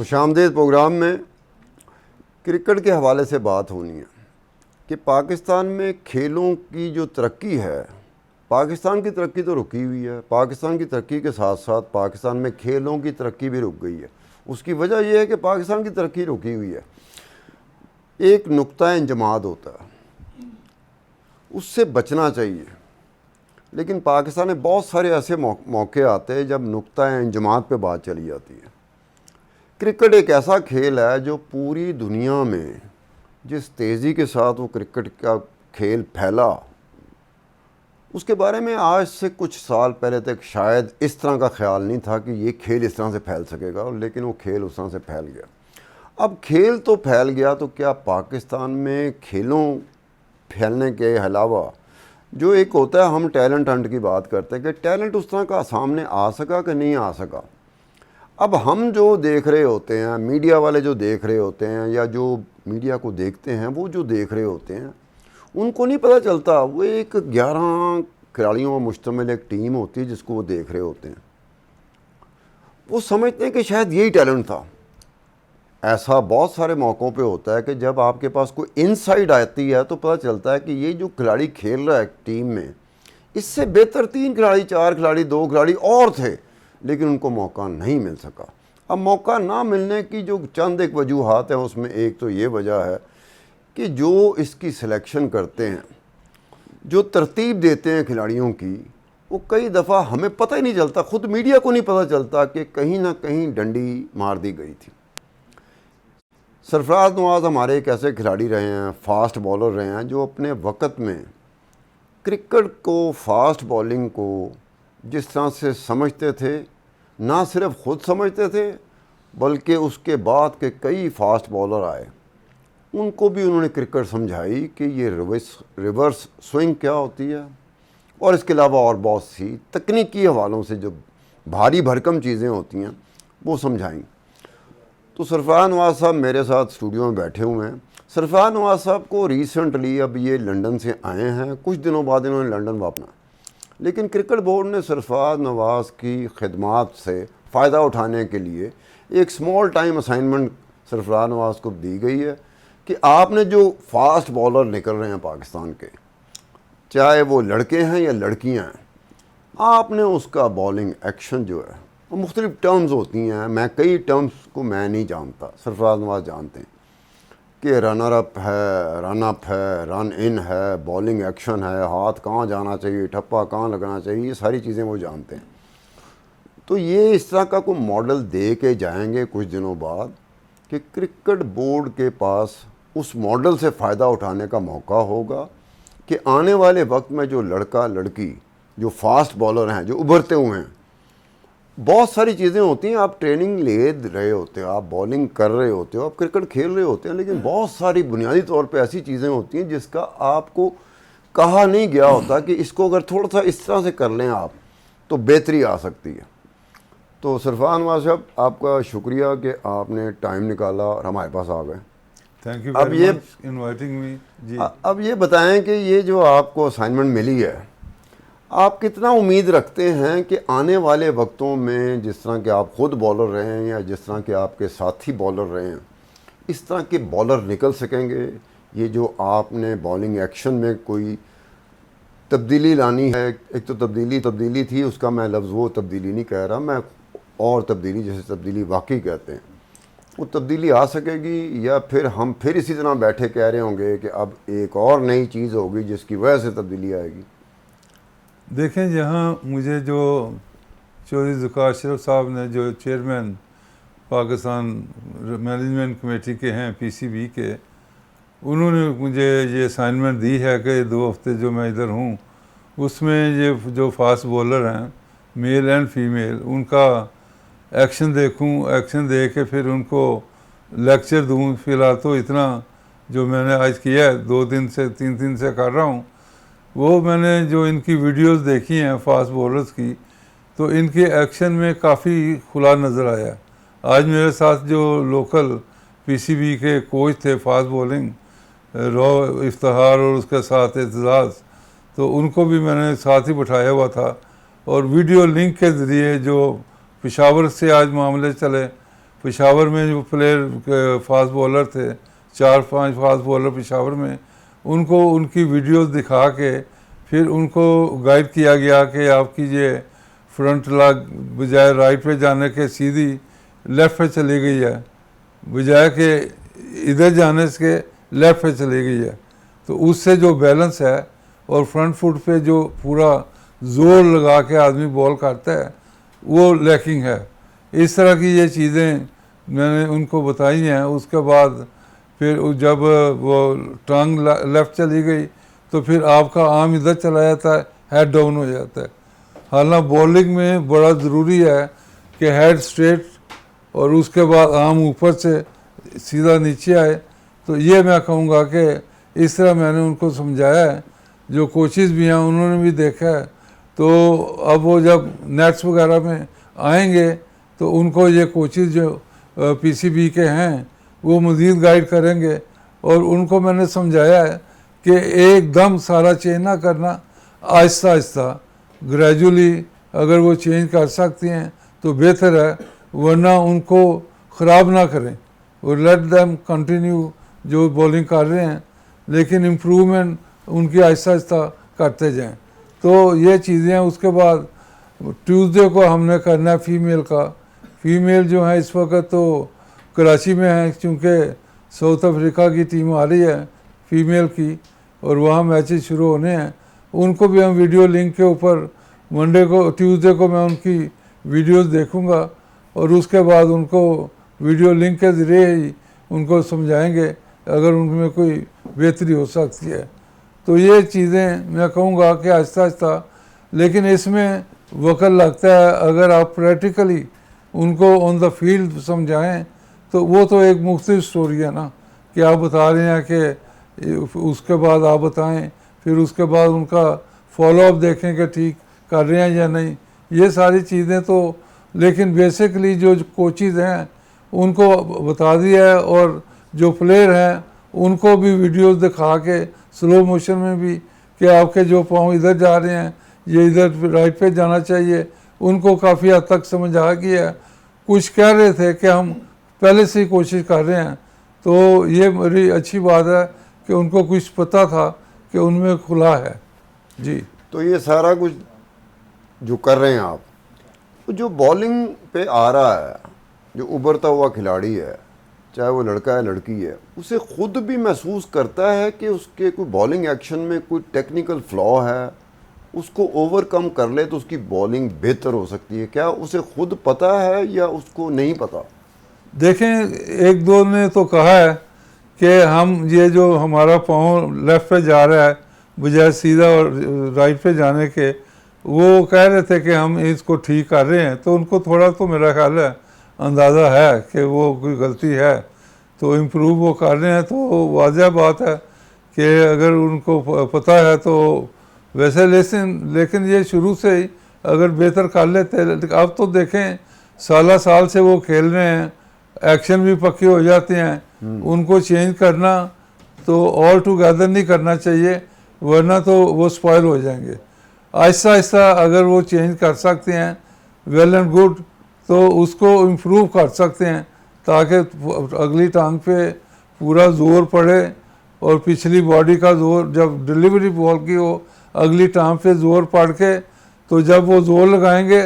खुशामदीद programme में cricket के हवाले से बात होनी है कि पाकिस्तान में खेलों की जो तरक्की है, पाकिस्तान की तरक्की तो रुकी हुई है। पाकिस्तान की तरक्की के साथ साथ पाकिस्तान में खेलों की तरक्की भी रुक गई है। उसकी वजह यह है कि पाकिस्तान की तरक्की रुकी हुई है। एक नुक्ता इंजमाद होता है, उससे बचना चाहिए। लेकिन पाकिस्तान में बहुत सारे ऐसे मौके आते हैं जब नुक्ता इंजमाद पे बात चली जाती है। क्रिकेट एक ऐसा खेल है जो पूरी दुनिया में जिस तेज़ी के साथ वो क्रिकेट का खेल फैला, उसके बारे में आज से कुछ साल पहले तक शायद इस तरह का ख्याल नहीं था कि ये खेल इस तरह से फैल सकेगा, लेकिन वो खेल उस तरह से फैल गया। अब खेल तो फैल गया, तो क्या पाकिस्तान में खेलों फैलने के अलावा जो एक होता है, हम टैलेंट हंट की बात करते हैं कि टैलेंट उस तरह का सामने आ सका कि नहीं आ सका। अब हम जो देख रहे होते हैं, मीडिया वाले जो देख रहे होते हैं, या जो मीडिया को देखते हैं, वो जो देख रहे होते हैं, उनको नहीं पता चलता। वो एक 11 खिलाड़ियों में मुश्तमिल एक टीम होती है जिसको वो देख रहे होते हैं। वो समझते हैं कि शायद यही टैलेंट था। ऐसा बहुत सारे मौक़ों पे होता है कि जब आपके पास कोई इनसाइड आती है तो पता चलता है कि ये जो खिलाड़ी खेल रहा है टीम में, इससे बेहतर 3 खिलाड़ी, 4 खिलाड़ी, 2 खिलाड़ी और थे, लेकिन उनको मौका नहीं मिल सका। अब मौका ना मिलने की जो चंद एक वजूहात हैं, उसमें एक तो ये वजह है कि जो इसकी सिलेक्शन करते हैं, जो तरतीब देते हैं खिलाड़ियों की, वो कई दफ़ा हमें पता ही नहीं चलता, ख़ुद मीडिया को नहीं पता चलता कि कहीं ना कहीं डंडी मार दी गई थी। सरफराज नवाज़ हमारे एक ऐसे खिलाड़ी रहे हैं, फास्ट बॉलर रहे हैं, जो अपने वक़्त में क्रिकेट को, फास्ट बॉलिंग को जिस तरह से समझते थे, ना सिर्फ ख़ुद समझते थे बल्कि उसके बाद के कई फास्ट बॉलर आए, उनको भी उन्होंने क्रिकेट समझाई कि ये रिवर्स स्विंग क्या होती है, और इसके अलावा और बहुत सी तकनीकी हवालों से जो भारी भरकम चीज़ें होती हैं वो समझाई। तो सरफराज नवाज़ साहब मेरे साथ स्टूडियो में बैठे हुए हैं। सरफराज नवाज़ साहब को रिसेंटली, अब ये लंदन से आए हैं, कुछ दिनों बाद इन्होंने लंदन वापस, लेकिन क्रिकेट बोर्ड ने सरफराज नवाज़ की खिदमात से फ़ायदा उठाने के लिए एक स्मॉल टाइम असाइनमेंट सरफराज नवाज़ को दी गई है कि आपने जो फास्ट बॉलर निकल रहे हैं पाकिस्तान के, चाहे वो लड़के हैं या लड़कियां हैं, आपने उसका बॉलिंग एक्शन जो है, वो मुख्तलिफ टर्म्स होती हैं, मैं कई टर्म्स को मैं नहीं जानता, सरफराज नवाज़ जानते हैं कि रनर अप है, रन अप है, रन इन है, बॉलिंग एक्शन है, हाथ कहाँ जाना चाहिए, ठप्पा कहाँ लगना चाहिए, ये सारी चीज़ें वो जानते हैं। तो ये इस तरह का कोई मॉडल दे के जाएंगे कुछ दिनों बाद कि क्रिकेट बोर्ड के पास उस मॉडल से फ़ायदा उठाने का मौका होगा कि आने वाले वक्त में जो लड़का लड़की जो फास्ट बॉलर हैं, जो उभरते हुए हैं, बहुत सारी चीज़ें होती हैं, आप ट्रेनिंग ले रहे होते हो, आप बॉलिंग कर रहे होते हो, आप क्रिकेट खेल रहे होते हैं, लेकिन बहुत सारी बुनियादी तौर पे ऐसी चीज़ें होती हैं जिसका आपको कहा नहीं गया होता कि इसको अगर थोड़ा सा इस तरह से कर लें आप तो बेहतरी आ सकती है। तो सरफराज नवाज़ साहब, आपका शुक्रिया कि आपने टाइम निकाला और हमारे पास आ गए। Thank you very much inviting me जी। अब ये बताएं कि ये जो आपको असाइनमेंट मिली है, आप कितना उम्मीद रखते हैं कि आने वाले वक्तों में, जिस तरह के आप ख़ुद बॉलर रहे हैं या जिस तरह के आपके साथी बॉलर रहे हैं, इस तरह के बॉलर निकल सकेंगे? ये जो आपने बॉलिंग एक्शन में कोई तब्दीली लानी है, एक तो तब्दीली थी, उसका मैं लफ्ज़ वो तब्दीली नहीं कह रहा, मैं और तब्दीली, जैसे तब्दीली वाकई कहते हैं, वो तब्दीली आ सकेगी, या फिर हम फिर इसी तरह बैठे कह रहे होंगे कि अब एक और नई चीज़ होगी जिसकी वजह से तब्दीली आएगी? देखें, जहाँ मुझे जो चौधरी ज़ुल्फ़िकार अशरफ साहब ने, जो चेयरमैन पाकिस्तान मैनेजमेंट कमेटी के हैं, पीसीबी के, उन्होंने मुझे ये असाइनमेंट दी है कि 2 हफ्ते जो मैं इधर हूँ, उसमें ये जो फास्ट बॉलर हैं, मेल एंड फीमेल, उनका एक्शन देखूं, एक्शन देख के फिर उनको लेक्चर दूं। फिलहाल तो इतना जो मैंने आज किया है, 2 दिन से 3 दिन से कर रहा हूं, वो मैंने जो इनकी वीडियोस देखी हैं फास्ट बॉलर्स की, तो इनके एक्शन में काफ़ी खुला नज़र आया। आज मेरे साथ जो लोकल पीसीबी के कोच थे फास्ट बॉलिंग, रॉ इफ्तिखार और उसके साथ एतजाज़, तो उनको भी मैंने साथ ही बिठाया हुआ था, और वीडियो लिंक के ज़रिए जो पेशावर से आज मामले चले, पेशावर में जो प्लेयर फास्ट बॉलर थे, 4-5 फास्ट बॉलर पेशावर में, उनको उनकी वीडियोस दिखा के फिर उनको गाइड किया गया कि आप कीजिए फ्रंट लॉक बजाय राइट पे जाने के सीधी लेफ़्ट पे चली गई है, बजाय के इधर जाने से लेफ़्ट पे चली गई है। तो उससे जो बैलेंस है और फ्रंट फुट पे जो पूरा ज़ोर लगा के आदमी बॉल करता है वो लैकिंग है। इस तरह की ये चीज़ें मैंने उनको बताई हैं। उसके बाद फिर जब वो टांग लेफ़्ट चली गई तो फिर आपका आर्म इधर चला जाता है, हेड डाउन हो जाता है। हालांकि बॉलिंग में बड़ा ज़रूरी है कि हेड स्ट्रेट और उसके बाद आर्म ऊपर से सीधा नीचे आए। तो ये मैं कहूँगा कि इस तरह मैंने उनको समझाया है। जो कोचेज़ भी हैं उन्होंने भी देखा है। तो अब वो जब नेट्स वगैरह में आएंगे तो उनको ये कोचेज़ जो पीसीबी के हैं वो मज़ीद गाइड करेंगे। और उनको मैंने समझाया है कि एकदम सारा चेंज ना करना, आहिस्ता आहिस्ता ग्रेजुअली अगर वो चेंज कर सकती हैं तो बेहतर है, वरना उनको ख़राब ना करें और लेट देम कंटिन्यू जो बॉलिंग कर रहे हैं, लेकिन इम्प्रूवमेंट उनकी आहिस्ता आहिस्ता करते जाएं। तो ये चीज़ें हैं। उसके बाद ट्यूसडे को हमने करना है फीमेल का। फीमेल जो है इस वक्त तो कराची में है, क्योंकि साउथ अफ्रीका की टीम आ रही है फीमेल की और वहाँ मैचेस शुरू होने हैं। उनको भी हम वीडियो लिंक के ऊपर ट्यूसडे को मैं उनकी वीडियोस देखूंगा और उसके बाद उनको वीडियो लिंक के ज़रिए ही उनको समझाएंगे अगर उनमें कोई बेहतरी हो सकती है। तो ये चीज़ें मैं कहूँगा कि आहिस्ता आहिस्ता, लेकिन इसमें वक्त लगता है। अगर आप प्रैक्टिकली उनको ऑन द फील्ड समझाएं तो वो तो एक मुख्तलिफ स्टोरी है ना, कि आप बता रहे हैं कि उसके बाद आप बताएं, फिर उसके बाद उनका फॉलोअप देखें कि ठीक कर रहे हैं या नहीं। ये सारी चीज़ें तो, लेकिन बेसिकली जो कोचेज़ हैं उनको बता दिया है और जो प्लेयर हैं उनको भी वीडियोस दिखा के स्लो मोशन में भी कि आपके जो पाँव इधर जा रहे हैं ये इधर राइट पे जाना चाहिए, उनको काफ़ी हद तक समझ आ गया है। कुछ कह रहे थे कि हम पहले से ही कोशिश कर रहे हैं, तो ये बड़ी अच्छी बात है कि उनको कुछ पता था कि उनमें खुला है। जी, तो ये सारा कुछ जो कर रहे हैं आप, तो जो बॉलिंग पे आ रहा है, जो उभरता हुआ खिलाड़ी है, चाहे वो लड़का है लड़की है, उसे खुद भी महसूस करता है कि उसके कोई बॉलिंग एक्शन में कोई टेक्निकल फ्लॉ है, उसको ओवरकम कर ले तो उसकी बॉलिंग बेहतर हो सकती है। क्या उसे खुद पता है या उसको नहीं पता? देखें, एक दो ने तो कहा है कि हम ये जो हमारा पाँव लेफ़्ट पे जा रहा है बजाय सीधा और राइट पे जाने के, वो कह रहे थे कि हम इसको ठीक कर रहे हैं। तो उनको थोड़ा तो मेरा ख्याल है अंदाज़ा है कि वो कोई गलती है, तो इम्प्रूव वो कर रहे हैं। तो वाज़ह बात है कि अगर उनको पता है तो वैसे, लेकिन ये शुरू से ही अगर बेहतर कर लेते। अब तो देखें साल से वो खेल रहे हैं, एक्शन भी पक्के हो जाते हैं। उनको चेंज करना तो ऑल टुगेदर नहीं करना चाहिए, वरना तो वो स्पॉइल हो जाएंगे। आहिस्ता आहिस्ता अगर वो चेंज कर सकते हैं, वेल एंड गुड, तो उसको इम्प्रूव कर सकते हैं ताकि अगली टांग पे पूरा ज़ोर पड़े और पिछली बॉडी का ज़ोर जब डिलीवरी बॉल की हो, अगली टांग पे ज़ोर पड़ के, तो जब वो ज़ोर लगाएंगे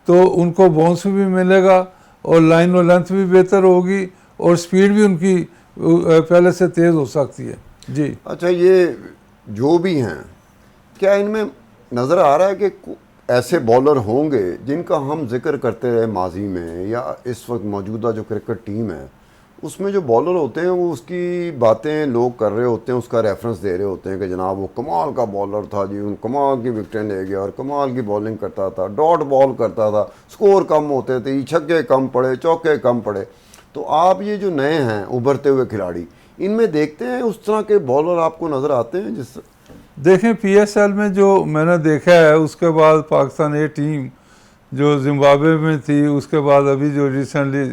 तो उनको बाउंस भी मिलेगा और लाइन और लेंथ भी बेहतर होगी और स्पीड भी उनकी पहले से तेज़ हो सकती है। जी, अच्छा, ये जो भी हैं, क्या इनमें नज़र आ रहा है कि ऐसे बॉलर होंगे जिनका हम जिक्र करते रहे माजी में, या इस वक्त मौजूदा जो क्रिकेट टीम है उसमें जो बॉलर होते हैं वो उसकी बातें लोग कर रहे होते हैं, उसका रेफरेंस दे रहे होते हैं कि जनाब वो कमाल का बॉलर था जी, उन कमाल की विकेटें ले गया और कमाल की बॉलिंग करता था, डॉट बॉल करता था, स्कोर कम होते थे, छक्के कम पड़े, चौके कम पड़े। तो आप ये जो नए हैं उभरते हुए खिलाड़ी, इनमें देखते हैं उस तरह के बॉलर आपको नज़र आते हैं? जिस देखें पीएसएल में जो मैंने देखा है, उसके बाद पाकिस्तान ए टीम जो जिम्बाब्वे में थी, उसके बाद अभी जो रिसेंटली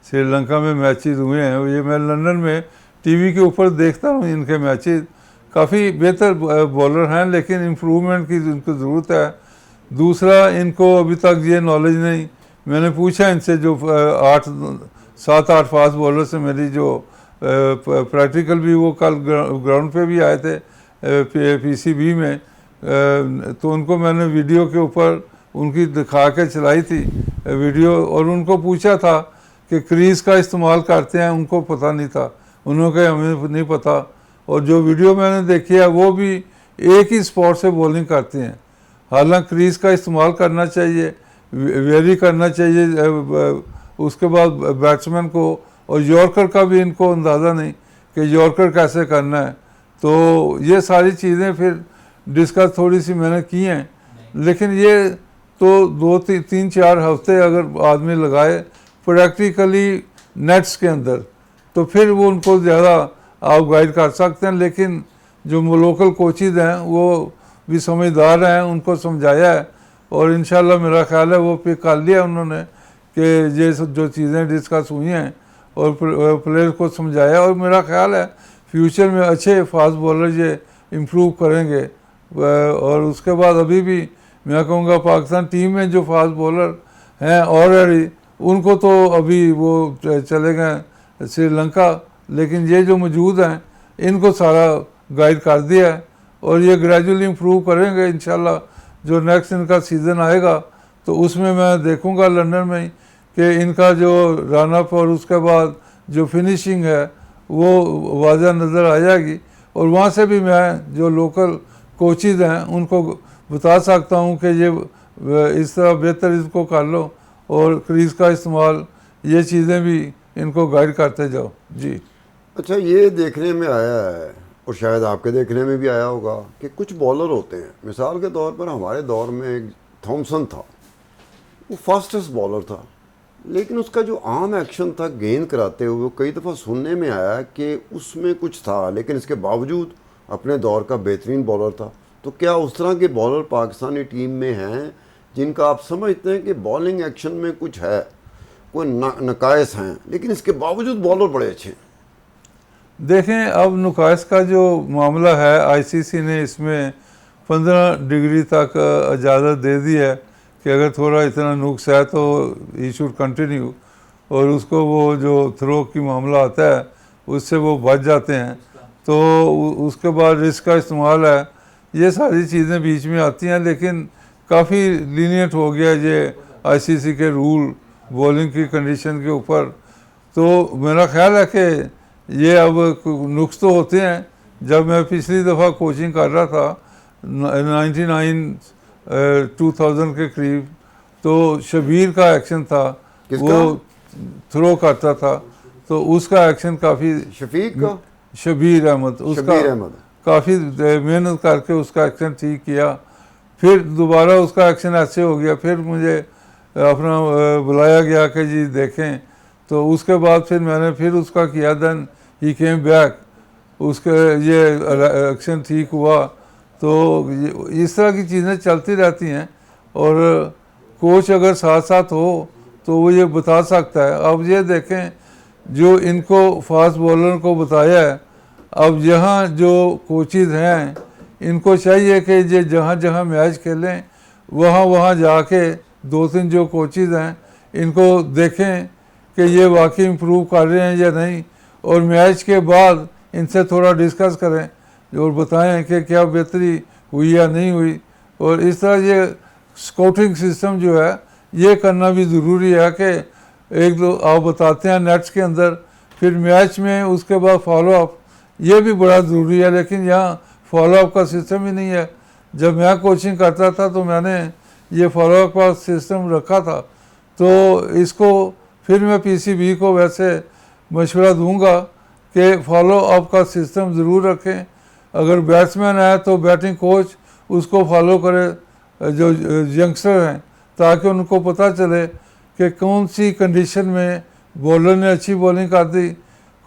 श्रीलंका में मैचेस हुए हैं, ये मैं लंदन में टीवी के ऊपर देखता हूँ इनके मैचेस। काफ़ी बेहतर बॉलर हैं, लेकिन इम्प्रूवमेंट की उनको ज़रूरत है। दूसरा, इनको अभी तक ये नॉलेज नहीं, मैंने पूछा इनसे जो 7-8 फास्ट बॉलर से मेरी जो प्रैक्टिकल भी वो कल ग्राउंड पे भी आए थे पीसीबी में, तो उनको मैंने वीडियो के ऊपर उनकी दिखा के चलाई थी वीडियो, और उनको पूछा था कि क्रीज का इस्तेमाल करते हैं, उनको पता नहीं था, उन्होंने कहा हमें नहीं पता। और जो वीडियो मैंने देखी है वो भी एक ही स्पॉट से बॉलिंग करते हैं। हालांकि क्रीज का इस्तेमाल करना चाहिए, वेरी करना चाहिए उसके बाद बैट्समैन को, और यॉर्कर का भी इनको अंदाज़ा नहीं कि यॉर्कर कैसे करना है। तो ये सारी चीज़ें फिर डिस्कस थोड़ी सी मैंने की हैं, लेकिन ये तो 2-3-4 हफ्ते अगर आदमी लगाए प्रैक्टिकली नेट्स के अंदर, तो फिर वो उनको ज़्यादा आप गाइड कर सकते हैं। लेकिन जो लोकल कोचेज़ हैं वो भी समझदार हैं, उनको समझाया है, और इंशाल्लाह मेरा ख्याल है वो पिक कर लिया उन्होंने कि ये जो चीज़ें डिस्कस हुई हैं और प्लेयर को समझाया, और मेरा ख्याल है फ्यूचर में अच्छे फास्ट बॉलर ये इम्प्रूव करेंगे। और उसके बाद अभी भी मैं कहूँगा पाकिस्तान टीम में जो फास्ट बॉलर हैं ऑलरेडी, उनको तो अभी वो चले गए श्रीलंका, लेकिन ये जो मौजूद हैं इनको सारा गाइड कर दिया है, और ये ग्रेजुअली इम्प्रूव करेंगे इंशाल्लाह। जो नेक्स्ट इनका सीज़न आएगा तो उसमें मैं देखूंगा लंदन में कि इनका जो रन अप और उसके बाद जो फिनिशिंग है वो वाज़ह नज़र आ जाएगी, और वहाँ से भी मैं जो लोकल कोचेज़ हैं उनको बता सकता हूँ कि ये इस तरह बेहतर इसको कर लो, और क्रीज का इस्तेमाल, ये चीज़ें भी इनको गाइड करते जाओ जी। अच्छा, ये देखने में आया है और शायद आपके देखने में भी आया होगा कि कुछ बॉलर होते हैं, मिसाल के तौर पर हमारे दौर में एक थॉमसन था, वो फास्टेस्ट बॉलर था, लेकिन उसका जो आम एक्शन था गेंद कराते हुए, वो कई दफ़ा सुनने में आया कि उसमें कुछ था, लेकिन इसके बावजूद अपने दौर का बेहतरीन बॉलर था। तो क्या उस तरह के बॉलर पाकिस्तानी टीम में हैं जिनका आप समझते हैं कि बॉलिंग एक्शन में कुछ है, कोई नकायस हैं, लेकिन इसके बावजूद बॉलर बड़े अच्छे हैं? देखें, अब नुकाइस का जो मामला है, आईसीसी ने इसमें 15 डिग्री तक इजाज़त दे दी है कि अगर थोड़ा इतना नुक्स है तो ही शुड कंटिन्यू, और उसको वो जो थ्रो की मामला आता है उससे वो बच जाते हैं, तो उसके बाद रिस्क का इस्तेमाल है, ये सारी चीज़ें बीच में आती हैं। लेकिन काफ़ी लीनियंट हो गया ये आईसीसी के रूल बॉलिंग की कंडीशन के ऊपर। तो मेरा ख्याल है कि ये अब नुक्स तो होते हैं। जब मैं पिछली दफ़ा कोचिंग कर रहा था 2000 के करीब, तो शबीर का एक्शन था, वो थ्रो करता था, तो उसका एक्शन काफ़ी, शफीक का, शबीर अहमद, उसका काफ़ी मेहनत करके उसका एक्शन ठीक किया। फिर दोबारा उसका एक्शन ऐसे हो गया, फिर मुझे अपना बुलाया गया कि जी देखें, तो उसके बाद फिर मैंने फिर उसका किया, देन ही केम बैक, उसके ये एक्शन ठीक हुआ। तो इस तरह की चीज़ें चलती रहती हैं, और कोच अगर साथ साथ हो तो वो ये बता सकता है। अब ये देखें, जो इनको फास्ट बॉलर को बताया है, अब यहाँ जो कोचेज़ हैं इनको चाहिए कि ये जहाँ जहाँ मैच खेलें वहाँ वहाँ जाके 2-3 जो कोचेज़ हैं इनको देखें कि ये वाकई इम्प्रूव कर रहे हैं या नहीं, और मैच के बाद इनसे थोड़ा डिस्कस करें और बताएं कि क्या बेहतरी हुई या नहीं हुई। और इस तरह ये स्काउटिंग सिस्टम जो है ये करना भी ज़रूरी है कि एक दो आप बताते हैं नेट्स के अंदर, फिर मैच में उसके बाद फॉलोअप, ये भी बड़ा ज़रूरी है। लेकिन यहाँ फॉलोअप का सिस्टम ही नहीं है। जब मैं कोचिंग करता था तो मैंने ये फॉलोअप का सिस्टम रखा था, तो इसको फिर मैं पीसीबी को वैसे मशवरा दूंगा कि फॉलो अप का सिस्टम ज़रूर रखें। अगर बैट्समैन है तो बैटिंग कोच उसको फॉलो करे, जो यंगस्टर हैं, ताकि उनको पता चले कि कौन सी कंडीशन में बॉलर ने अच्छी बॉलिंग कर दी,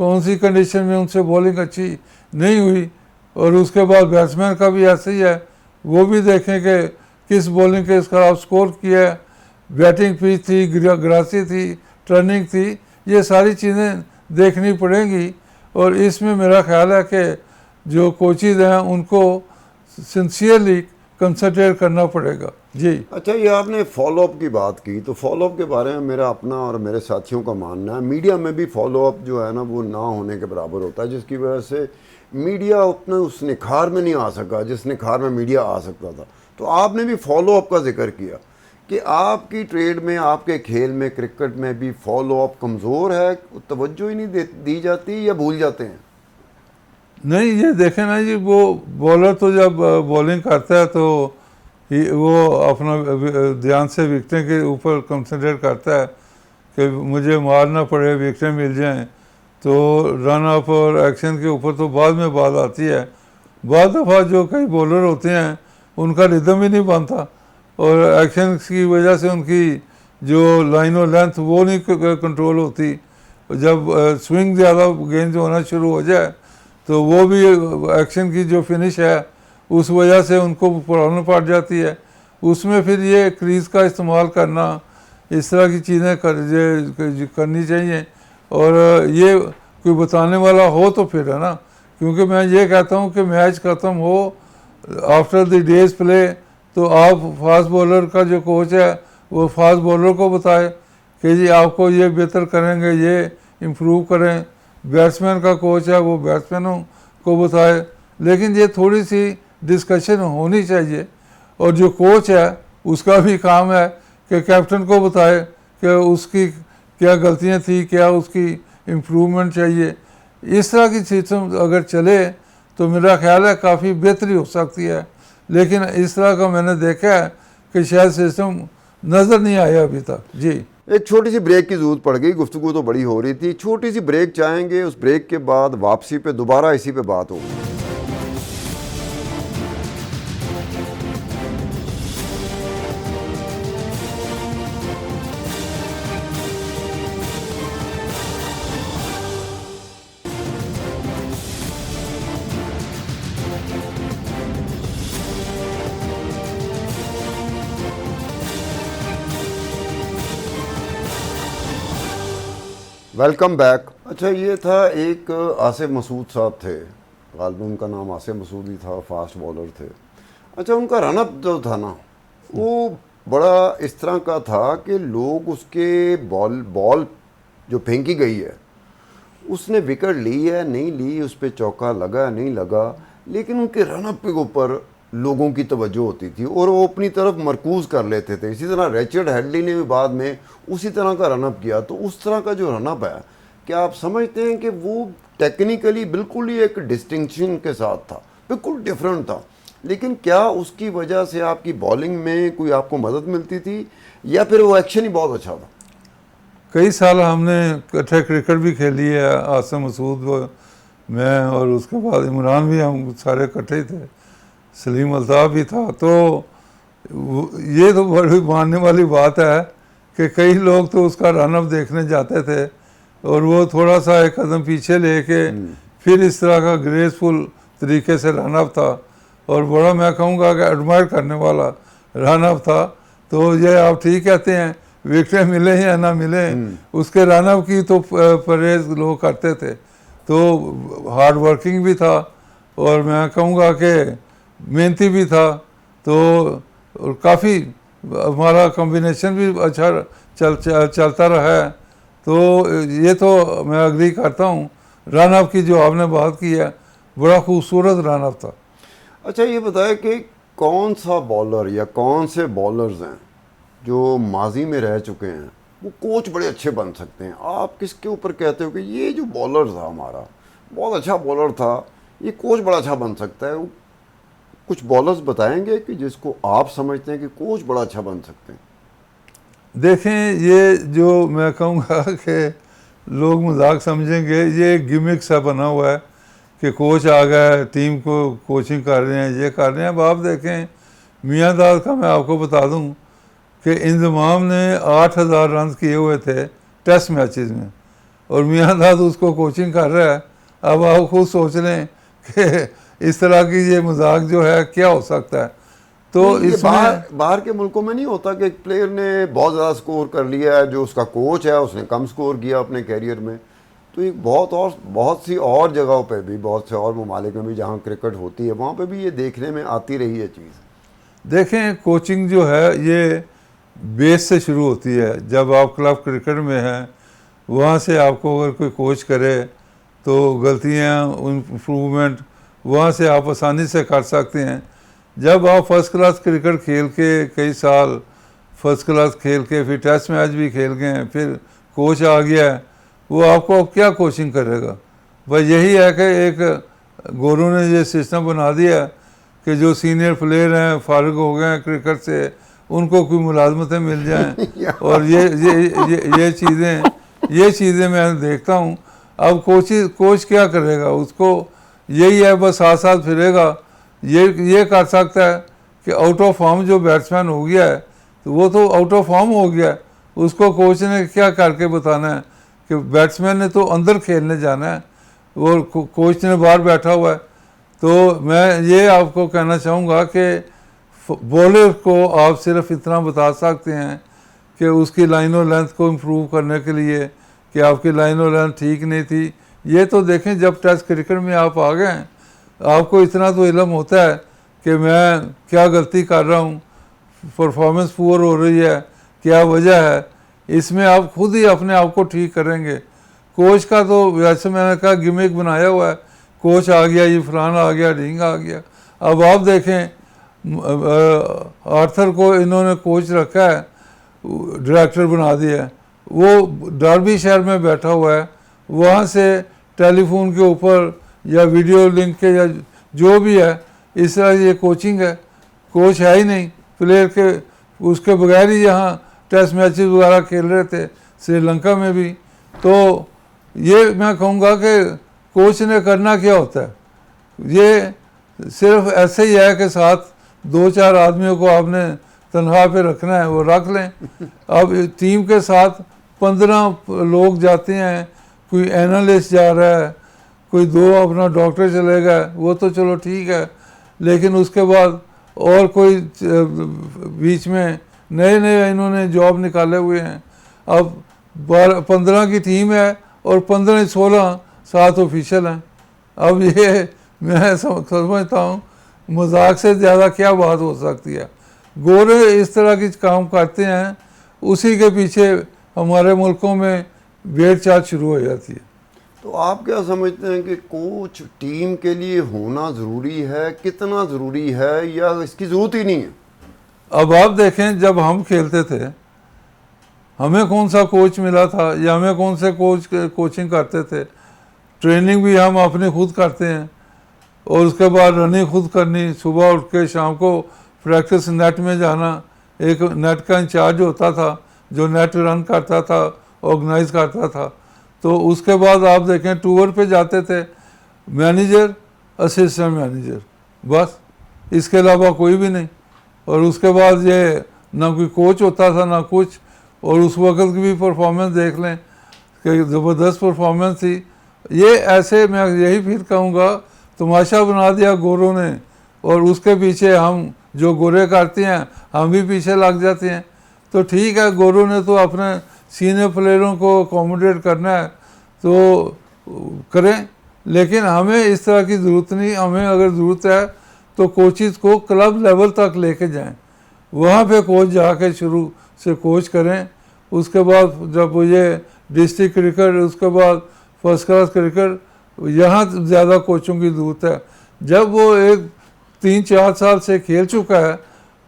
कौन सी कंडीशन में उनसे बॉलिंग अच्छी नहीं हुई। और उसके बाद बैट्समैन का भी ऐसे ही है, वो भी देखें कि किस बॉलिंग के खिलाफ स्कोर किया है, बैटिंग पिच थी, ग्रासी थी, टर्निंग थी, ये सारी चीज़ें देखनी पड़ेंगी। और इसमें मेरा ख्याल है कि जो कोचेज़ हैं उनको सिंसियरली कंसंट्रेट करना पड़ेगा जी। अच्छा, ये आपने फॉलोअप की बात की, तो फॉलोअप के बारे में मेरा अपना और मेरे साथियों का मानना है, मीडिया में भी फॉलोअप जो है ना वो ना होने के बराबर होता है, जिसकी वजह से मीडिया अपने उस निखार में नहीं आ सका जिस निखार में मीडिया आ सकता था। तो आपने भी फॉलोअप का जिक्र किया कि आपकी ट्रेड में, आपके खेल में, क्रिकेट में भी फॉलोअप कमज़ोर है, तवज्जो ही नहीं दी जाती या भूल जाते हैं? नहीं, ये देखें ना जी, वो बॉलर तो जब बॉलिंग करता है तो वो अपना ध्यान से विकेटें के ऊपर कंसंट्रेट करता है कि मुझे मारना पड़े, विकेटें मिल जाएं। तो रन अप और एक्शन के ऊपर तो बाद में बात आती है। बाद दफ़ा जो कई बॉलर होते हैं उनका रिदम ही नहीं बनता और एक्शन की वजह से उनकी जो लाइन और लेंथ वो नहीं कंट्रोल होती। जब स्विंग ज़्यादा गेंद होना शुरू हो जाए तो वो भी एक्शन की जो फिनिश है उस वजह से उनको प्रॉब्लम पड़ जाती है। उसमें फिर ये क्रीज़ का इस्तेमाल करना, इस तरह की चीज़ें करनी चाहिए। और ये कोई बताने वाला हो तो फिर है ना, क्योंकि मैं ये कहता हूँ कि मैच ख़त्म हो आफ्टर द डेज प्ले तो आप फास्ट बॉलर का जो कोच है वो फास्ट बॉलर को बताए कि जी आपको ये बेहतर करेंगे, ये इम्प्रूव करें। बैट्समैन का कोच है वो बैट्समैनों को बताए। लेकिन ये थोड़ी सी डिस्कशन होनी चाहिए और जो कोच है उसका भी काम है कि कैप्टन को बताए कि उसकी क्या गलतियां थी, क्या उसकी इम्प्रूवमेंट चाहिए। इस तरह की सिस्टम अगर चले तो मेरा ख्याल है काफ़ी बेहतरी हो सकती है। लेकिन इस तरह का मैंने देखा है कि शायद सिस्टम नज़र नहीं आया अभी तक। जी, एक छोटी सी ब्रेक की ज़रूरत पड़ गई, गुफ्तगू तो बड़ी हो रही थी, छोटी सी ब्रेक चाहेंगे, उस ब्रेक के बाद वापसी पे दोबारा इसी पे बात होगी। Welcome back. अच्छा, ये था एक आसिफ मसूद साहब थे, गालिबन उनका नाम आसिफ मसूद ही था, फास्ट बॉलर थे। अच्छा, उनका रनअप जो था ना वो बड़ा इस तरह का था कि लोग उसके बॉल जो फेंकी गई है उसने विकेट ली है नहीं ली, उस पर चौका लगा है नहीं लगा, लेकिन उनके रनअप के ऊपर लोगों की तवज्जो होती थी और वो अपनी तरफ मरकूज़ कर लेते थे। इसी तरह रिचर्ड हेडली ने भी बाद में उसी तरह का रनअप किया। तो उस तरह का जो रनअप है, क्या आप समझते हैं कि वो टेक्निकली बिल्कुल ही एक डिस्टिंक्शन के साथ था, बिल्कुल डिफरेंट था, लेकिन क्या उसकी वजह से आपकी बॉलिंग में कोई आपको मदद मिलती थी या फिर वो एक्शन ही बहुत अच्छा था? कई साल हमने इकट्ठे क्रिकेट भी खेली है, आसिफ मसूद, मैं और उसके बाद इमरान भी, हम सारे इकट्ठे ही थे, सलीम अल्ताफ़ भी था। तो ये तो बड़ी मानने वाली बात है कि कई लोग तो उसका रनअप देखने जाते थे और वो थोड़ा सा एक कदम पीछे लेके फिर इस तरह का ग्रेसफुल तरीके से रनअप था और बड़ा, मैं कहूँगा कि एडमायर करने वाला रनअप था। तो ये आप ठीक कहते हैं, विकेटें मिले या ना मिले, उसके रनअप की तो परहेज लोग करते थे। तो हार्ड वर्किंग भी था और मैं कहूँगा कि मेहनती भी था। तो काफ़ी हमारा कॉम्बिनेशन भी अच्छा चलता रहा है। तो ये तो मैं अग्री करता हूँ। रनअप की जो आपने बात की है, बड़ा खूबसूरत रनअप था। अच्छा, ये बताएं कि कौन सा बॉलर या कौन से बॉलर्स हैं जो माजी में रह चुके हैं वो कोच बड़े अच्छे बन सकते हैं? आप किसके ऊपर कहते हो कि ये जो बॉलर था हमारा बहुत अच्छा बॉलर था, ये कोच बड़ा अच्छा बन सकता है? कुछ बॉलर्स बताएंगे कि जिसको आप समझते हैं कि कोच बड़ा अच्छा बन सकते हैं? देखें, ये जो मैं कहूँगा कि लोग मजाक समझेंगे, ये गिमिक सा बना हुआ है कि कोच आ गया, टीम को कोचिंग कर रहे हैं, ये कर रहे हैं। अब आप देखें, मियाँ दाद का मैं आपको बता दूं कि इंजमाम ने 8,000 रन किए हुए थे टेस्ट मैचेस में और मियाँ दाद उसको कोचिंग कर रहा है। अब आप खुद सोच लें कि इस तरह की ये मजाक जो है क्या हो सकता है। तो इसमें बाहर के मुल्कों में नहीं होता कि एक प्लेयर ने बहुत ज़्यादा स्कोर कर लिया है, जो उसका कोच है उसने कम स्कोर किया अपने कैरियर में। तो एक बहुत सी और जगहों पे भी, बहुत से और ममालिक में भी जहाँ क्रिकेट होती है वहाँ पे भी ये देखने में आती रही है चीज़। देखें कोचिंग जो है ये बेस से शुरू होती है। जब आप क्लब क्रिकेट में हैं वहाँ से आपको अगर कोई कोच करे तो गलतियाँ इम्प्रूवमेंट वहाँ से आप आसानी से कर सकते हैं। जब आप फर्स्ट क्लास क्रिकेट खेल के कई साल फर्स्ट क्लास खेल के फिर टेस्ट मैच भी खेल गए हैं, फिर कोच आ गया है, वो आपको अब क्या कोचिंग करेगा। भाई यही है कि एक गोरू ने ये सिस्टम बना दिया कि जो सीनियर प्लेयर हैं फारिग हो गए हैं क्रिकेट से, उनको कोई मुलाजमतें मिल जाएं और ये चीज़ें मैं देखता हूँ। अब कोच क्या करेगा, उसको यही है बस साथ साथ फिरेगा। ये कर सकता है कि आउट ऑफ फॉर्म जो बैट्समैन हो गया है तो वो तो आउट ऑफ फॉर्म हो गया है, उसको कोच ने क्या करके बताना है कि बैट्समैन ने तो अंदर खेलने जाना है, वो कोच ने बाहर बैठा हुआ है। तो मैं ये आपको कहना चाहूँगा कि बॉलर को आप सिर्फ इतना बता सकते हैं कि उसकी लाइन और लेंथ को इम्प्रूव करने के लिए कि आपकी लाइन और लेंथ ठीक नहीं थी। ये तो देखें जब टेस्ट क्रिकेट में आप आ गए हैं आपको इतना तो इल्म होता है कि मैं क्या गलती कर रहा हूँ, परफॉर्मेंस पुअर हो रही है, क्या वजह है, इसमें आप खुद ही अपने आप को ठीक करेंगे। कोच का तो वैसे मैंने कहा गिमिक बनाया हुआ है, कोच आ गया, ये फलाना आ गया, ढींग आ गया। अब आप देखें आर्थर को इन्होंने कोच रखा है, डायरेक्टर बना दिया है, वो डार्बी शहर में बैठा हुआ है, वहाँ से टेलीफोन के ऊपर या वीडियो लिंक के या जो भी है इस तरह ये कोचिंग है। कोच है ही नहीं, प्लेयर के उसके बगैर ही यहाँ टेस्ट मैचेस वगैरह खेल रहे थे श्रीलंका में भी। तो ये मैं कहूँगा कि कोच ने करना क्या होता है, ये सिर्फ ऐसे ही है कि साथ 2-4 आदमियों को आपने तनख्वाह पे रखना है, वो रख लें। अब टीम के साथ 15 लोग जाते हैं, कोई एनालिस्ट जा रहा है, कोई 2 अपना डॉक्टर चले गए, वो तो चलो ठीक है, लेकिन उसके बाद और कोई बीच में नए नए इन्होंने जॉब निकाले हुए हैं। अब 15 की टीम है और 15-16 7 ऑफिशियल हैं। अब ये मैं समझता हूँ मजाक से ज़्यादा क्या बात हो सकती है। गोरे इस तरह की काम करते हैं, उसी के पीछे हमारे मुल्कों में भेड़ चाल शुरू हो जाती है। तो आप क्या समझते हैं कि कोच टीम के लिए होना ज़रूरी है, कितना ज़रूरी है, या इसकी ज़रूरत ही नहीं है? अब आप देखें जब हम खेलते थे हमें कौन सा कोच मिला था या हमें कौन से कोच कोचिंग करते थे। ट्रेनिंग भी हम अपने खुद करते हैं और उसके बाद रनिंग खुद करनी, सुबह उठ के शाम को प्रैक्टिस नेट में जाना। एक नेट का इंचार्ज होता था जो नेट रन करता था, ऑर्गेनाइज करता था। तो उसके बाद आप देखें टूर पे जाते थे, मैनेजर असिस्टेंट मैनेजर, बस इसके अलावा कोई भी नहीं। और उसके बाद ये ना कोई कोच होता था ना कुछ। और उस वक्त की भी परफॉर्मेंस देख लें कि ज़बरदस्त परफॉर्मेंस थी। ये ऐसे मैं यही फिर कहूँगा तमाशा बना दिया गोरों ने, और उसके पीछे हम जो गोरे करते हैं हम भी पीछे लग जाते हैं। तो ठीक है, गोरों ने तो अपने सीनियर प्लेयरों को अकोमोडेट करना है तो करें, लेकिन हमें इस तरह की ज़रूरत नहीं। हमें अगर ज़रूरत है तो कोचिज़ को क्लब लेवल तक लेके जाएं, वहाँ पे कोच जाके शुरू से कोच करें। उसके बाद जब ये डिस्ट्रिक्ट क्रिकेट, उसके बाद फर्स्ट क्लास क्रिकेट, यहाँ ज़्यादा कोचों की ज़रूरत है। जब वो एक 3-4 साल से खेल चुका है,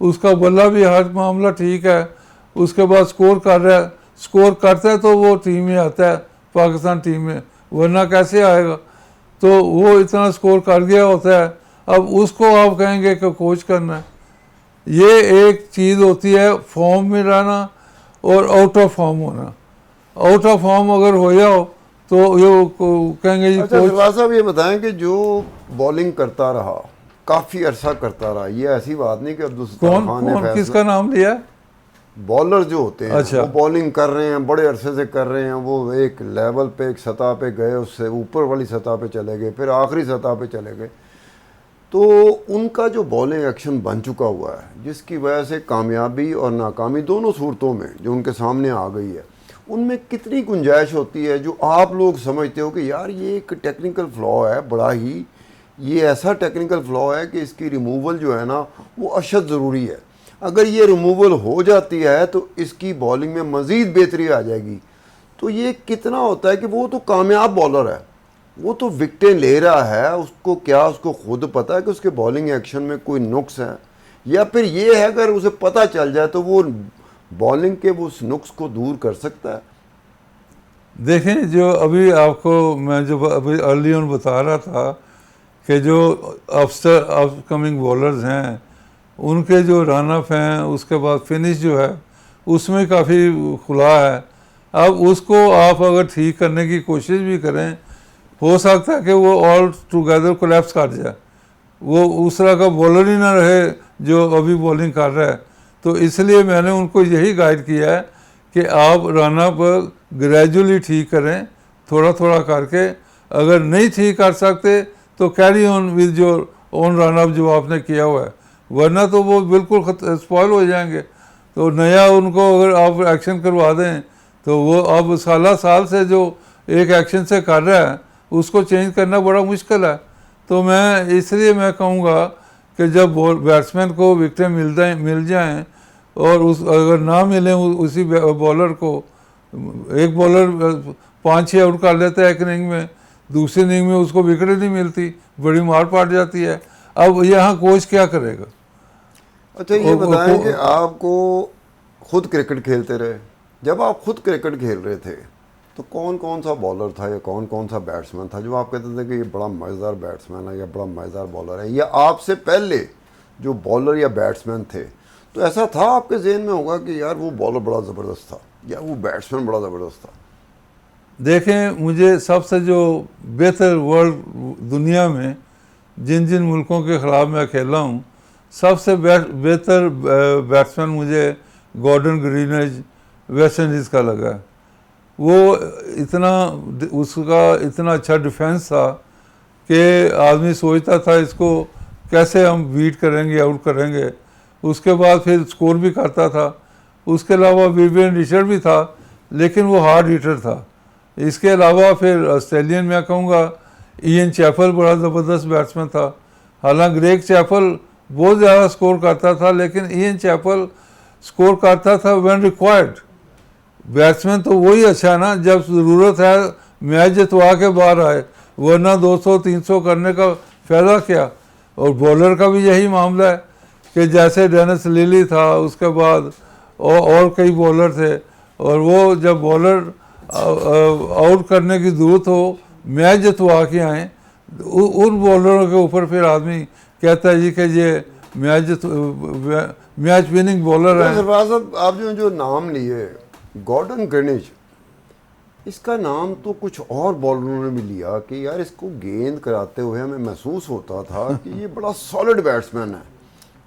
उसका बल्ला भी हर मामला ठीक है, उसके बाद स्कोर कर रहा है, स्कोर करता है तो वो टीम में आता है, पाकिस्तान टीम में, वरना कैसे आएगा। तो वो इतना स्कोर कर गया होता है, अब उसको आप कहेंगे कि कोच करना है। ये एक चीज़ होती है फॉर्म में रहना और आउट ऑफ फॉर्म होना। आउट ऑफ फॉर्म अगर हो जाओ तो ये कहेंगे जी अच्छा कोच। सरवार साहब ये बताएं कि जो बॉलिंग करता रहा, काफ़ी अरसा करता रहा, ये ऐसी बात नहीं कि अब्दुल सत्तार खान ने कौन किसका नाम लिया? बॉलर जो होते हैं अच्छा। वो बॉलिंग कर रहे हैं, बड़े अरसे से कर रहे हैं, वो एक लेवल पे एक सतह पे गए, उससे ऊपर वाली सतह पे चले गए, फिर आखिरी सतह पे चले गए, तो उनका जो बॉलिंग एक्शन बन चुका हुआ है जिसकी वजह से कामयाबी और नाकामी दोनों सूरतों में जो उनके सामने आ गई है, उनमें कितनी गुंजाइश होती है जो आप लोग समझते हो कि यार ये एक टेक्निकल फ्लॉ है बड़ा ही, ये ऐसा टेक्निकल फ्लॉ है कि इसकी रिमूवल जो है ना वो अशद ज़रूरी है। अगर ये रिमूवल हो जाती है तो इसकी बॉलिंग में मज़ीद बेहतरी आ जाएगी। तो ये कितना होता है कि वो तो कामयाब बॉलर है, वो तो विकेटें ले रहा है, उसको क्या उसको खुद पता है कि उसके बॉलिंग एक्शन में कोई नुक्स है, या फिर ये है अगर उसे पता चल जाए तो वो बॉलिंग के वो उस नुक्स को दूर कर सकता है। देखें, जो अभी आपको मैं जो अभी अर्ली ऑन बता रहा था कि जो अपकमिंग बॉलर्स हैं उनके जो रन अप हैं, उसके बाद फिनिश जो है उसमें काफ़ी खुला है। अब उसको आप अगर ठीक करने की कोशिश भी करें, हो सकता है कि वो ऑल टुगेदर कोलैप्स कर जाए, वो उस तरह का बॉलर ही ना रहे जो अभी बॉलिंग कर रहा है। तो इसलिए मैंने उनको यही गाइड किया है कि आप रन अप ग्रेजुअली ठीक करें, थोड़ा थोड़ा करके। अगर नहीं ठीक कर सकते तो कैरी ऑन विद जो ऑन रन अप जो आपने किया हुआ है, वरना तो वो बिल्कुल स्पॉइल हो जाएंगे। तो नया उनको अगर आप एक्शन करवा दें तो वो अब साल से जो एक एक्शन से कर रहा है उसको चेंज करना बड़ा मुश्किल है। तो मैं इसलिए मैं कहूँगा कि जब बैट्समैन को विकेटें मिल जाएं और उस अगर ना मिलें उसी बॉलर को, एक बॉलर 5-6 आउट कर लेता है एक इनिंग में, दूसरी इनिंग में उसको विकेट नहीं मिलती, बड़ी मार पड़ जाती है। अब यहाँ कोच क्या करेगा? अच्छा ये बताएं कि आपको खुद क्रिकेट खेलते रहे, जब आप खुद क्रिकेट खेल रहे थे तो कौन कौन सा बॉलर था या कौन कौन सा बैट्समैन था जो आप कहते थे कि ये बड़ा मज़ेदार बैट्समैन है या बड़ा मज़ेदार बॉलर है, या आपसे पहले जो बॉलर या बैट्समैन थे तो ऐसा था आपके जहन में होगा कि यार वो बॉलर बड़ा ज़बरदस्त था या वो बैट्समैन बड़ा ज़बरदस्त था? देखें, मुझे सबसे जो बेहतर वर्ल्ड दुनिया में जिन जिन मुल्कों के ख़िलाफ़ मैं खेला हूँ, सबसे बेहतर बैट्समैन मुझे गॉर्डन ग्रीनिज वेस्ट इंडीज़ का लगा। वो उसका इतना अच्छा डिफेंस था कि आदमी सोचता था इसको कैसे हम बीट करेंगे, आउट करेंगे। उसके बाद फिर स्कोर भी करता था। उसके अलावा विवियन रिचर्ड भी था, लेकिन वो हार्ड हिटर था। इसके अलावा फिर ऑस्ट्रेलियन मैं कहूँगा इयन चैपल बड़ा ज़बरदस्त बैट्समैन था। हालांकि ग्रेग चैपल बहुत ज़्यादा स्कोर करता था, लेकिन इयन चैपल स्कोर करता था व्हेन रिक्वायर्ड। बैट्समैन तो वही अच्छा है ना जब ज़रूरत है मैच जितवा के बाहर आए, वरना 200-300 करने का फ़ायदा क्या। और बॉलर का भी यही मामला है कि जैसे डेनिस लिली था, उसके बाद और कई बॉलर थे, और वो जब बॉलर आउट करने की ज़रूरत हो, मैच जितवा के आए, उन बॉलरों के ऊपर फिर आदमी कहता है जी कि ये मैच विनिंग बॉलर है। सरफराज साहब, आप जो नाम लिए गॉर्डन ग्रीनिज, इसका नाम तो कुछ और बॉलरों ने भी लिया कि यार इसको गेंद कराते हुए हमें महसूस होता था कि ये बड़ा सॉलिड बैट्समैन है।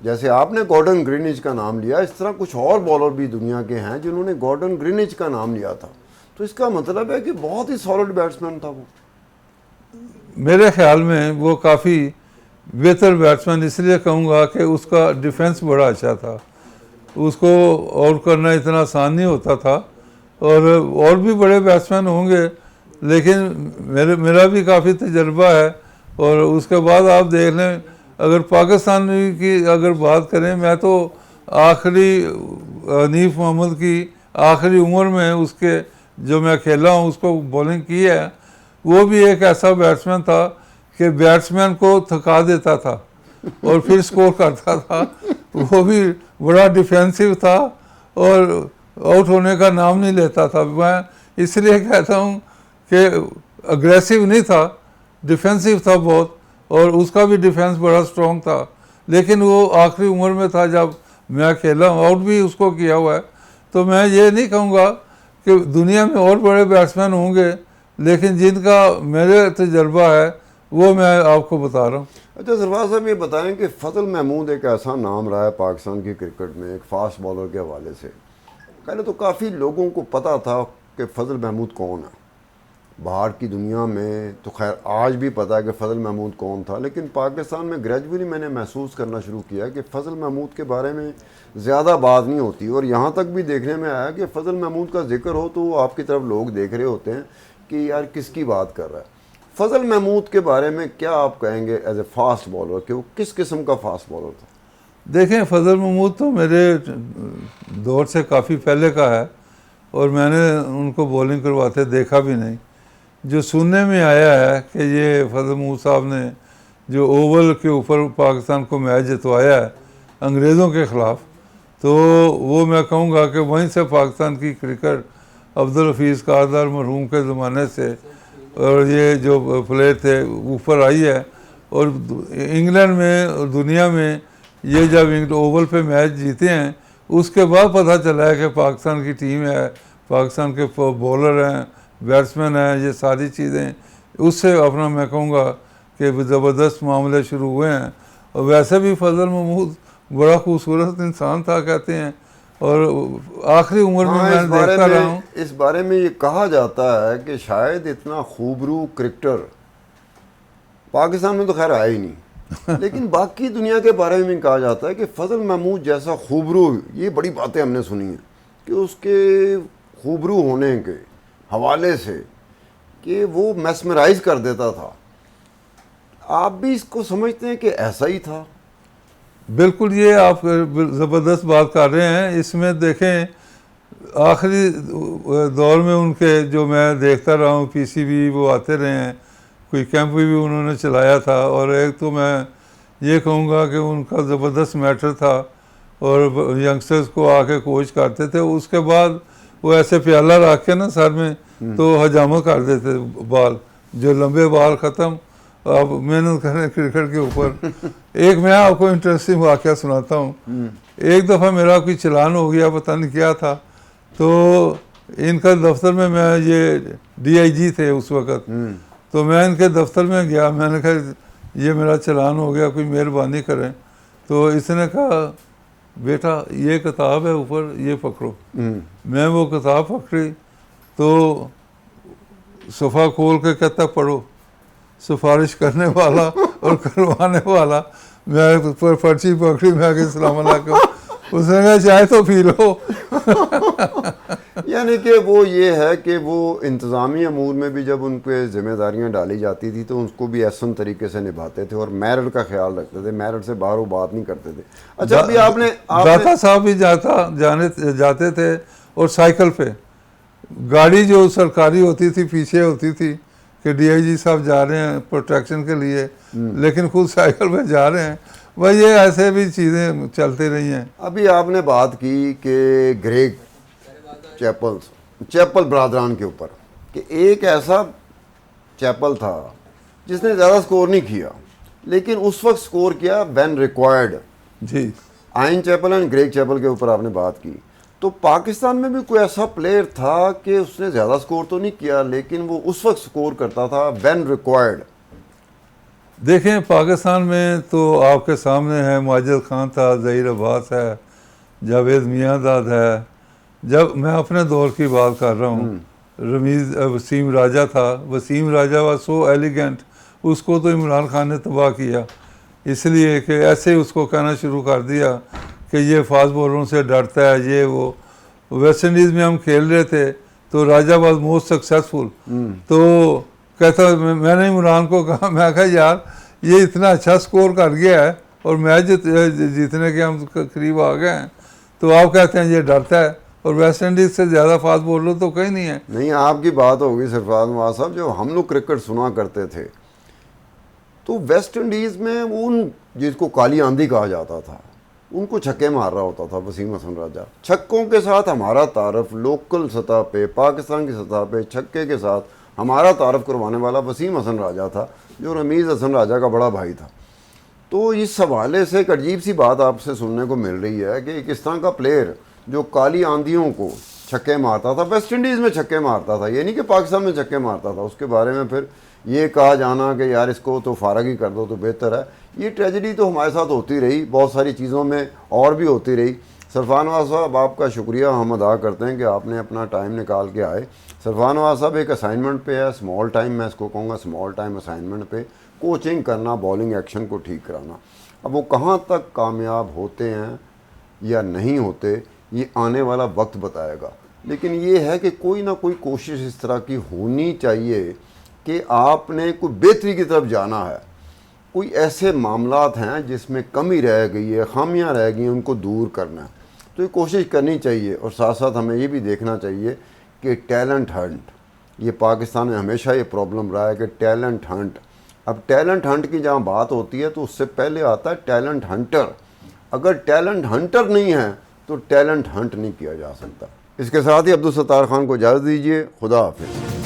जैसे आपने गॉर्डन ग्रीनिज का नाम लिया, इस तरह कुछ और बॉलर भी दुनिया के हैं जिन्होंने गॉर्डन ग्रीनिज का नाम लिया था। तो इसका मतलब है कि बहुत ही सॉलिड बैट्समैन था वो। मेरे ख्याल में वो काफ़ी बेहतर बैट्समैन इसलिए कहूँगा कि उसका डिफेंस बड़ा अच्छा था, उसको आउट करना इतना आसान नहीं होता था। और भी बड़े बैट्समैन होंगे, लेकिन मेरा भी काफ़ी तजर्बा है। और उसके बाद आप देख लें, अगर पाकिस्तान की अगर बात करें, मैं तो आखिरी हनीफ मोहम्मद की आखिरी उम्र में उसके जो मैं खेला हूँ उसको बॉलिंग की है, वो भी एक ऐसा बैट्समैन था कि बैट्समैन को थका देता था और फिर स्कोर करता था। वो भी बड़ा डिफेंसिव था और आउट होने का नाम नहीं लेता था। मैं इसलिए कहता हूँ कि अग्रेसिव नहीं था, डिफेंसिव था बहुत, और उसका भी डिफेंस बड़ा स्ट्रॉन्ग था। लेकिन वो आखिरी उम्र में था जब मैं खेला हूँ, आउट भी उसको किया हुआ है। तो मैं ये नहीं कहूँगा कि दुनिया में और बड़े बैट्समैन होंगे, लेकिन जिनका मेरे तजर्बा है वो मैं आपको बता रहा हूँ। अच्छा सरफराज साहब, ये बताएं कि फजल महमूद एक ऐसा नाम रहा है पाकिस्तान की क्रिकेट में एक फास्ट बॉलर के हवाले से। पहले तो काफ़ी लोगों को पता था कि फजल महमूद कौन है, बाहर की दुनिया में तो खैर आज भी पता है कि फजल महमूद कौन था, लेकिन पाकिस्तान में ग्रेजुअली मैंने महसूस करना शुरू किया कि फजल महमूद के बारे में ज़्यादा बात नहीं होती। और यहाँ तक भी देखने में आया कि फजल महमूद का जिक्र हो तो आपकी तरफ लोग देख रहे होते हैं कि यार किसकी बात कर रहा है। फजल महमूद के बारे में क्या आप कहेंगे एज ए फास्ट बॉलर कि वो किस किस्म का फास्ट बॉलर था? देखें, फजल महमूद तो मेरे दौर से काफ़ी पहले का है और मैंने उनको बॉलिंग करवाते देखा भी नहीं। जो सुनने में आया है कि ये फजल महमूद साहब ने जो ओवल के ऊपर पाकिस्तान को मैच जितवाया है अंग्रेज़ों के ख़िलाफ़, तो वो मैं कहूँगा कि वहीं से पाकिस्तान की क्रिकेट अब्दुल हफीज़ कारदार मरहूम के ज़माने से और ये जो प्लेयर थे ऊपर आई है। और इंग्लैंड में और दुनिया में ये जब ओवल पे मैच जीते हैं उसके बाद पता चला है कि पाकिस्तान की टीम है, पाकिस्तान के बॉलर हैं, बैट्समैन हैं, ये सारी चीज़ें उससे अपना मैं कहूँगा कि ज़बरदस्त मामले शुरू हुए हैं। और वैसे भी फजल महमूद बड़ा खूबसूरत इंसान था कहते हैं और आखिरी उम्र में मैं देखता रहा हूँ। इस बारे में ये कहा जाता है कि शायद इतना खूबरू क्रिकेटर पाकिस्तान में तो खैर आया ही नहीं लेकिन बाकी दुनिया के बारे में कहा जाता है कि फजल महमूद जैसा खूबरू, ये बड़ी बातें हमने सुनी हैं कि उसके खूबरू होने के हवाले से कि वो मैस्मराइज कर देता था। आप भी इसको समझते हैं कि ऐसा ही था? बिल्कुल, ये आप ज़बरदस्त बात कर रहे हैं। इसमें देखें आखिरी दौर में उनके जो मैं देखता रहा हूँ पीसीबी वो आते रहे हैं, कोई कैंप भी उन्होंने चलाया था और एक तो मैं ये कहूँगा कि उनका ज़बरदस्त मैटर था और यंगस्टर्स को आके कोच करते थे। उसके बाद वो ऐसे प्याला रख के ना सर में तो हजामा कर देते बाल, जो लंबे बाल ख़त्म, आप मेहनत करें क्रिकेट के ऊपर। एक मैं आपको इंटरेस्टिंग वाक़या सुनाता हूँ। एक दफ़ा मेरा कोई चलान हो गया, पता नहीं क्या था, तो इनका दफ्तर में मैं ये डीआईजी थे उस वक़्त, तो मैं इनके दफ्तर में गया। मैंने कहा ये मेरा चलान हो गया, कोई मेहरबानी करें। तो इसने कहा बेटा ये किताब है ऊपर, ये पकड़ो। मैं वो किताब पकड़ी तो सफ़ा खोल के कहता पढ़ो, सिफारिश करने वाला और करवाने वाला। मैं पर पर्ची पकड़ी, मैं कि अस्सलाम वालेकुम। उसने कहा चाय तो पी लो। यानी कि वो ये है कि वो इंतज़ामी अमूर में भी जब उन पर जिम्मेदारियाँ डाली जाती थी तो उसको भी एहसन तरीके से निभाते थे और मेरिट का ख्याल रखते थे, मेरिट से बाहर वो बात नहीं करते थे। अच्छा, अभी आपने दाता साहब भी जाते थे और साइकिल पे, गाड़ी जो सरकारी होती थी पीछे होती थी कि डीआईजी साहब जा रहे हैं प्रोटेक्शन के लिए, लेकिन खुद साइकिल पे जा रहे हैं। भाई ये ऐसे भी चीज़ें चलती रही हैं। अभी आपने बात की कि ग्रेग चैपल ब्रादरान के ऊपर कि एक ऐसा चैपल था जिसने ज़्यादा स्कोर नहीं किया लेकिन उस वक्त स्कोर किया व्हेन रिक्वायर्ड। जी, आइन चैपल एंड ग्रेग चैपल के ऊपर आपने बात की, तो पाकिस्तान में भी कोई ऐसा प्लेयर था कि उसने ज़्यादा स्कोर तो नहीं किया लेकिन वो उस वक्त स्कोर करता था व्हेन रिक्वायर्ड? देखें पाकिस्तान में तो आपके सामने है माजिद खान था, ज़हीर अब्बास है, जावेद मियांदाद है। जब मैं अपने दौर की बात कर रहा हूँ, वसीम राजा था। वसीम राजा वा सो एलिगेंट, उसको तो इमरान खान ने तबाह किया इसलिए कि ऐसे उसको कहना शुरू कर दिया कि ये फास्ट बॉलरों से डरता है, ये वो। वेस्ट इंडीज़ में हम खेल रहे थे तो राजा वाज मोस्ट सक्सेसफुल, तो कहता मैंने इमरान को कहा, मैं कहा यार ये इतना अच्छा स्कोर कर गया है और मैच जीतने के हम करीब आ गए हैं, तो आप कहते हैं ये डरता है। और वेस्ट इंडीज़ से ज़्यादा फास्ट बॉलर तो कहीं नहीं है। नहीं, आपकी बात होगी सरफराज नवाज साहब, जो हम लोग क्रिकेट सुना करते थे तो वेस्ट इंडीज़ में उन जिसको काली आंधी कहा जाता था उनको छक्के मार रहा होता था वसीम हसन राजा। छक्कों के साथ हमारा तारफ़ लोकल सतह पे, पाकिस्तान की सतह पे छक्के के साथ हमारा तारफ़ करवाने वाला वसीम हसन राजा था, जो रमीज़ हसन राजा का बड़ा भाई था। तो इस हवाले से एक अजीब सी बात आपसे सुनने को मिल रही है कि किस तरह का प्लेयर जो काली आंधियों को छक्के मारता था, वेस्ट इंडीज़ में छक्के मारता था, ये नहीं कि पाकिस्तान में छक्के मारता था। उसके बारे में फिर ये कहा जाना कि यार इसको तो फारग ही कर दो तो बेहतर है, ये ट्रेजेडी तो हमारे साथ होती रही, बहुत सारी चीज़ों में और भी होती रही। सरफराज नवाज साहब, आपका शुक्रिया हम अदा करते हैं कि आपने अपना टाइम निकाल के आए। सरफराज नवाज साहब एक असाइनमेंट पे है, स्मॉल टाइम, मैं इसको कहूँगा स्मॉल टाइम असाइनमेंट पे कोचिंग करना, बॉलिंग एक्शन को ठीक कराना। अब वो कहाँ तक कामयाब होते हैं या नहीं होते ये आने वाला वक्त बताएगा, लेकिन ये है कि कोई ना कोई कोशिश इस तरह की होनी चाहिए कि आपने कोई बेहतरी की तरफ जाना है, कोई ऐसे मामलात हैं जिसमें कमी रह गई है, खामियां रह गई हैं, उनको दूर करना है, तो ये कोशिश करनी चाहिए। और साथ साथ हमें ये भी देखना चाहिए कि टैलेंट हंट, ये पाकिस्तान में हमेशा ये प्रॉब्लम रहा है कि टैलेंट हंट, अब टैलेंट हंट की जहाँ बात होती है तो उससे पहले आता है टैलेंट हंटर। अगर टैलेंट हंटर नहीं है तो टैलेंट हंट नहीं किया जा सकता। इसके साथ ही अब्दुल सत्तार खान को इजाज़त दीजिए। खुदा हाफिज़।